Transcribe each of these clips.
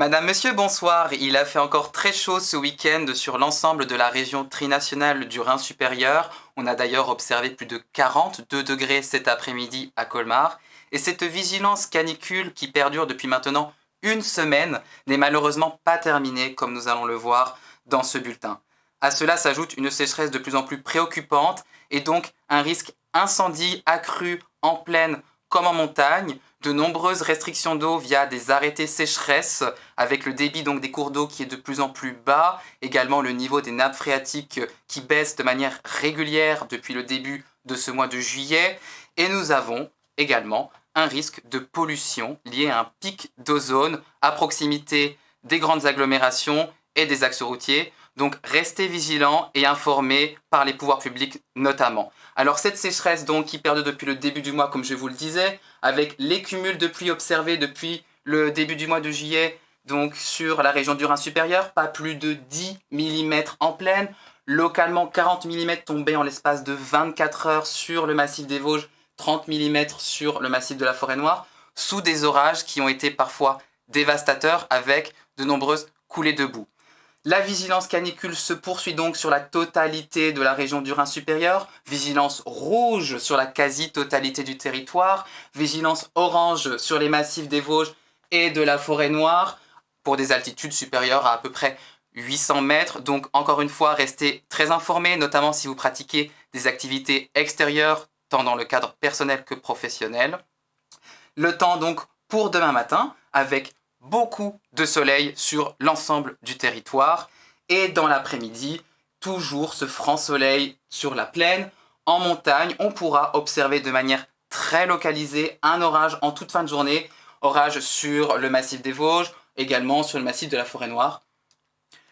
Madame, Monsieur, bonsoir. Il a fait encore très chaud ce week-end sur l'ensemble de la région trinationale du Rhin supérieur. On a d'ailleurs observé plus de 42 degrés cet après-midi à Colmar. Et cette vigilance canicule qui perdure depuis maintenant une semaine n'est malheureusement pas terminée, comme nous allons le voir dans ce bulletin. À cela s'ajoute une sécheresse de plus en plus préoccupante et donc un risque incendie accru en plaine comme en montagne. De nombreuses restrictions d'eau via des arrêtés sécheresse avec le débit donc des cours d'eau qui est de plus en plus bas, également le niveau des nappes phréatiques qui baisse de manière régulière depuis le début de ce mois de juillet, et nous avons également un risque de pollution lié à un pic d'ozone à proximité des grandes agglomérations et des axes routiers. Donc restez vigilants et informés par les pouvoirs publics notamment. Alors cette sécheresse donc qui perdure depuis le début du mois, comme je vous le disais, avec les cumuls de pluie observés depuis le début du mois de juillet, donc sur la région du Rhin supérieur, pas plus de 10 mm en plaine, localement 40 mm tombés en l'espace de 24 heures sur le massif des Vosges, 30 mm sur le massif de la Forêt-Noire, sous des orages qui ont été parfois dévastateurs avec de nombreuses coulées de boue. La vigilance canicule se poursuit donc sur la totalité de la région du Rhin supérieur, vigilance rouge sur la quasi-totalité du territoire, vigilance orange sur les massifs des Vosges et de la Forêt-Noire, pour des altitudes supérieures à peu près 800 mètres. Donc encore une fois, restez très informés, notamment si vous pratiquez des activités extérieures, tant dans le cadre personnel que professionnel. Le temps donc pour demain matin, avec beaucoup de soleil sur l'ensemble du territoire, et dans l'après-midi, toujours ce franc soleil sur la plaine. En montagne, on pourra observer de manière très localisée un orage en toute fin de journée, orage sur le massif des Vosges, également sur le massif de la Forêt-Noire.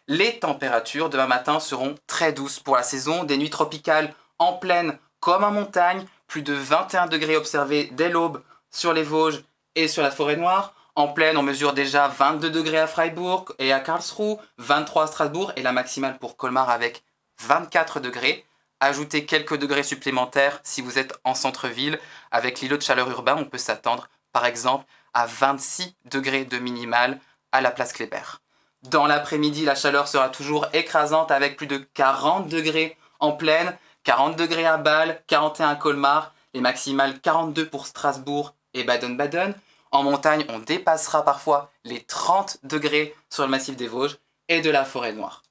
Les températures demain matin seront très douces pour la saison, des nuits tropicales en plaine comme en montagne, plus de 21 degrés observés dès l'aube sur les Vosges et sur la Forêt-Noire. En plaine, on mesure déjà 22 degrés à Freiburg et à Karlsruhe, 23 à Strasbourg et la maximale pour Colmar avec 24 degrés. Ajoutez quelques degrés supplémentaires si vous êtes en centre-ville. Avec l'îlot de chaleur urbain, on peut s'attendre par exemple à 26 degrés de minimale à la place Kléber. Dans l'après-midi, la chaleur sera toujours écrasante avec plus de 40 degrés en plaine, 40 degrés à Bâle, 41 à Colmar, les maximales 42 pour Strasbourg et Baden-Baden. En montagne, on dépassera parfois les 30 degrés sur le massif des Vosges et de la Forêt-Noire.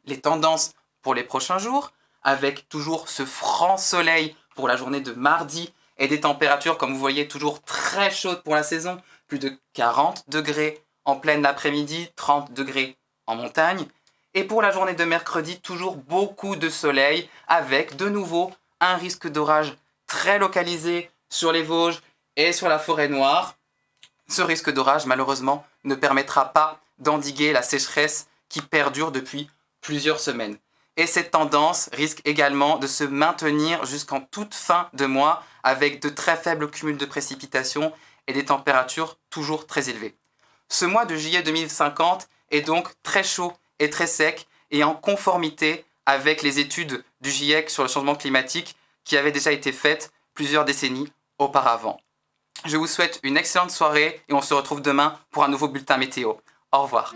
Les tendances pour les prochains jours, avec toujours ce franc soleil pour la journée de mardi et des températures, comme vous voyez, toujours très chaudes pour la saison, plus de 40 degrés en pleine l'après-midi, 30 degrés en montagne. Et pour la journée de mercredi, toujours beaucoup de soleil, avec de nouveau un risque d'orage très localisé sur les Vosges et sur la Forêt-Noire. Ce risque d'orage, malheureusement, ne permettra pas d'endiguer la sécheresse qui perdure depuis plusieurs semaines. Et cette tendance risque également de se maintenir jusqu'en toute fin de mois avec de très faibles cumuls de précipitations et des températures toujours très élevées. Ce mois de juillet 2050 est donc très chaud et très sec et en conformité avec les études du GIEC sur le changement climatique qui avaient déjà été faites plusieurs décennies auparavant. Je vous souhaite une excellente soirée et on se retrouve demain pour un nouveau bulletin météo. Au revoir.